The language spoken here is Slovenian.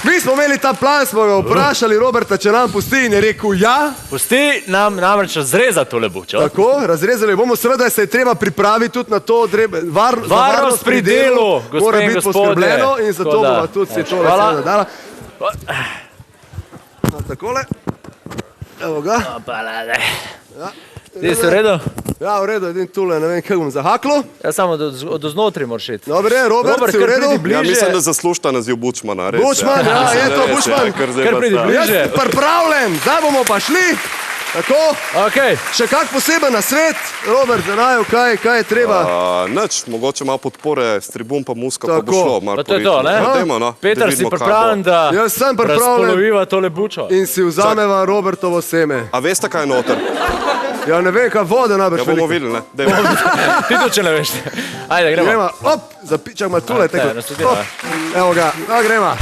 Mi smo imeli ta plan, smo ga vprašali Roberta, če nam pusti in je rekel ja. Pusti nam namreč razrezati tole bučo. Tako, razrezali bomo, seveda se je treba pripraviti tudi na to, varnost pri delu, mora biti poskrbljeno in zato bomo tudi si tole seveda dala. Takole. Evo ga. Ti si v redu? Ja, v redu, edin tule, ne vem, kaj bom zahaklo. Ja, samo od oznotri moraš iti. Dobre, Robert, si v redu? Ja, mislim, da zaslušta naziv Bučmana, res. Bučman, ja, je to Bučman. Kar pridi bliže. Jaz pripravljen, zdaj bomo pa šli. Tako, še kak poseben nasvet, Robert, za naju, kaj je treba? Nič, mogoče malo podpore s tribun pa muska pa bo šlo. Pa to je to, ne? Peter, si pripravljen, da razpoloviva tole bučo? In si vzameva Robertovo seme. A veste, kaj je noter? Ja, ne vem, kaj vode najbrž veliko. Ja, bomo videli, ne? Ti to, če ne veš. Ajde, gremo. Gremo, zapičak ma tule, tako. Evo ga, gremo.